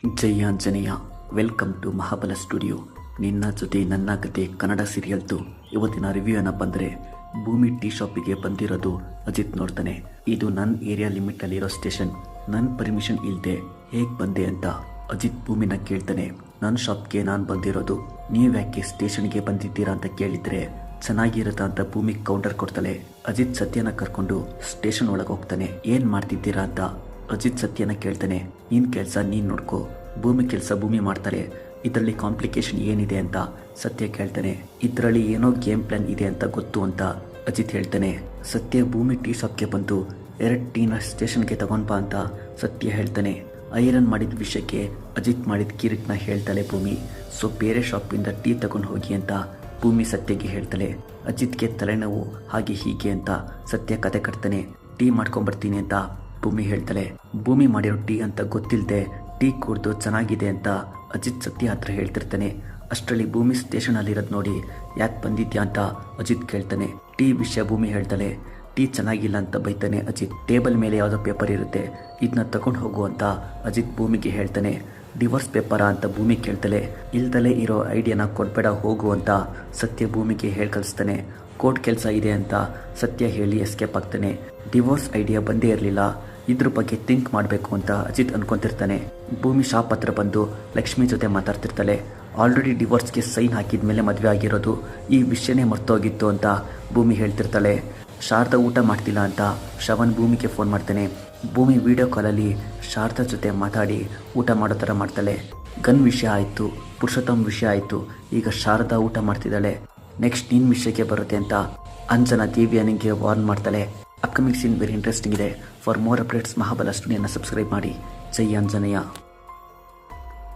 Jai Anjaneya. Welcome to Mahabala studio. ನಿನ್ನ ಜೊತೆ ನನ್ನ ಕತೆ ಕನ್ನಡ ಸೀರಿಯಲ್ದು ಇವತ್ತಿನ ರಿವ್ಯೂ ಏನಪ್ಪ ಅಂದರೆ, ಭೂಮಿ ಟೀ ಶಾಪಿಗೆ ಬಂದಿರೋದು ಅಜಿತ್ ನೋಡ್ತಾನೆ. ಇದು ನನ್ನ ಏರಿಯಾ ಲಿಮಿಟಲ್ಲಿರೋ ಸ್ಟೇಷನ್, ನನ್ನ ಪರ್ಮಿಷನ್ ಇಲ್ಲದೆ ಹೇಗೆ ಬಂದೆ ಅಂತ ಅಜಿತ್ ಭೂಮಿನ ಕೇಳ್ತಾನೆ. ನನ್ನ ಶಾಪ್ಗೆ ನಾನು ಬಂದಿರೋದು, ನೀವ್ಯಾಕೆ ಸ್ಟೇಷನ್ಗೆ ಬಂದಿದ್ದೀರಾ ಅಂತ ಕೇಳಿದ್ರೆ ಚೆನ್ನಾಗಿರುತ್ತಾ ಅಂತ ಭೂಮಿ ಕೌಂಟರ್ ಕೊಡ್ತಾಳೆ. ಅಜಿತ್ ಸತ್ಯನ ಕರ್ಕೊಂಡು ಸ್ಟೇಷನ್ ಒಳಗೆ ಹೋಗ್ತಾನೆ. ಏನು ಮಾಡ್ತಿದ್ದೀರಾ ಅಂತ ಅಜಿತ್ ಸತ್ಯನ ಕೇಳ್ತಾನೆ. ನಿನ್ ಕೆಲಸ ನೀನ್ ನೋಡ್ಕೋ, ಭೂಮಿ ಕೆಲಸ ಭೂಮಿ ಮಾಡ್ತಾರೆ, ಇದರಲ್ಲಿ ಕಾಂಪ್ಲಿಕೇಶನ್ ಏನಿದೆ ಅಂತ ಸತ್ಯ ಕೇಳ್ತಾನೆ. ಇದರಲ್ಲಿ ಏನೋ ಗೇಮ್ ಪ್ಲಾನ್ ಇದೆ ಅಂತ ಗೊತ್ತು ಅಂತ ಅಜಿತ್ ಹೇಳ್ತಾನೆ. ಸತ್ಯ ಭೂಮಿ ಟೀ ಶಾಪ್ಗೆ ಬಂದು 2 ಟೀನ ಸ್ಟೇಷನ್ಗೆ ತಗೊಂಡ್ ಬಾ ಅಂತ ಸತ್ಯ ಹೇಳ್ತಾನೆ. ಐರನ್ ಮಾಡಿದ ವಿಷಯಕ್ಕೆ ಅಜಿತ್ ಮಾಡಿದ ಕಿರಿಕ್ನ ಹೇಳ್ತಾಳೆ ಭೂಮಿ. ಸೊ ಬೇರೆ ಶಾಪಿಂದ ಟೀ ತಗೊಂಡು ಹೋಗಿ ಅಂತ ಭೂಮಿ ಸತ್ಯಗೆ ಹೇಳ್ತಾಳೆ. ಅಜಿತ್ಗೆ ತಲೆನೋವು ಹಾಗೆ ಹೀಗೆ ಅಂತ ಸತ್ಯ ಕತೆ ಕಟ್ತಾನೆ. ಟೀ ಮಾಡ್ಕೊಂಡ್ಬರ್ತೀನಿ ಅಂತ ಭೂಮಿ ಹೇಳ್ತಾಳೆ. ಭೂಮಿ ಮಾಡಿರೋ ಟೀ ಅಂತ ಗೊತ್ತಿಲ್ಲದೆ ಟೀ ಕುಡ್ದು ಚೆನ್ನಾಗಿದೆ ಅಂತ ಅಜಿತ್ ಸತ್ಯ ಹತ್ರ ಹೇಳ್ತಿರ್ತಾನೆ. ಅಷ್ಟರಲ್ಲಿ ಭೂಮಿ ಸ್ಟೇಷನ್ ಅಲ್ಲಿರೋದು ನೋಡಿ ಯಾಕೆ ಬಂದಿದ್ಯಾ ಅಂತ ಅಜಿತ್ ಕೇಳ್ತಾನೆ. ಟೀ ವಿಷಯ ಭೂಮಿ ಹೇಳ್ತಾಳೆ. ಟೀ ಚೆನ್ನಾಗಿಲ್ಲ ಅಂತ ಬೈತಾನೆ ಅಜಿತ್. ಟೇಬಲ್ ಮೇಲೆ ಯಾವುದೋ ಪೇಪರ್ ಇರುತ್ತೆ, ಇದನ್ನ ತಗೊಂಡು ಹೋಗು ಅಂತ ಅಜಿತ್ ಭೂಮಿಗೆ ಹೇಳ್ತಾನೆ. ಡಿವೋರ್ಸ್ ಪೇಪರಾ ಅಂತ ಭೂಮಿ ಕೇಳ್ತಾಳೆ. ಇಲ್ದಲೇ ಇರೋ ಐಡಿಯಾನ ಕೊಡ್ಬೇಡ ಹೋಗು ಅಂತ ಸತ್ಯ ಭೂಮಿಗೆ ಹೇಳಿ ಕಳಿಸ್ತಾನೆ. ಕೋರ್ಟ್ ಕೆಲಸ ಇದೆ ಅಂತ ಸತ್ಯ ಹೇಳಿ ಎಸ್ಕೇಪ್ ಆಗ್ತಾನೆ. ಡಿವೋರ್ಸ್ ಐಡಿಯಾ ಬಂದೇ ಇರಲಿಲ್ಲ, ಇದ್ರ ಬಗ್ಗೆ ಥಿಂಕ್ ಮಾಡಬೇಕು ಅಂತ ಅಜಿತ್ ಅನ್ಕೊಂತಿರ್ತಾನೆ. ಭೂಮಿ ಶಾಪ್ ಹತ್ರ ಬಂದು ಲಕ್ಷ್ಮಿ ಜೊತೆ ಮಾತಾಡ್ತಿರ್ತಾಳೆ. ಆಲ್ರೆಡಿ ಡಿವೋರ್ಸ್ಗೆ ಸೈನ್ ಹಾಕಿದ ಮೇಲೆ ಮದುವೆ ಆಗಿರೋದು, ಈ ವಿಷಯನೇ ಮರ್ತೋಗಿತ್ತು ಅಂತ ಭೂಮಿ ಹೇಳ್ತಿರ್ತಾಳೆ. ಶಾರದಾ ಊಟ ಮಾಡ್ತಿಲ್ಲ ಅಂತ ಶ್ರವಣ್ ಭೂಮಿಗೆ ಫೋನ್ ಮಾಡ್ತಾನೆ. ಭೂಮಿ ವಿಡಿಯೋ ಕಾಲಲ್ಲಿ ಶಾರದಾ ಜೊತೆ ಮಾತಾಡಿ ಊಟ ಮಾಡೋ ಥರ ಮಾಡ್ತಾಳೆ. ಗನ್ ವಿಷಯ ಆಯಿತು, ಪುರುಷೋತ್ತಮ್ ವಿಷಯ ಆಯಿತು, ಈಗ ಶಾರದಾ ಊಟ ಮಾಡ್ತಿದ್ದಾಳೆ. ನೆಕ್ಸ್ಟ್ ನಿನ್ನ ವಿಷಯಕ್ಕೆ ಬರುತ್ತೆ ಅಂತ ಅಂಜನಾ ದೇವಿಯನಿಗೆ ವಾರ್ನ್ ಮಾಡ್ತಾಳೆ. ಅಪ್ಕಮಿಂಗ್ ಸೀನ್ ವೆರಿ ಇಂಟ್ರೆಸ್ಟಿಂಗ್ ಇದೆ. ಫಾರ್ ಮೋರ್ ಅಪ್ಡೇಟ್ಸ್ ಮಹಾಬಲ ಸ್ಟುಡಿಯೋನ ಸಬ್ಸ್ಕ್ರೈಬ್ ಮಾಡಿ. ಜೈ ಆಂಜನೇಯ.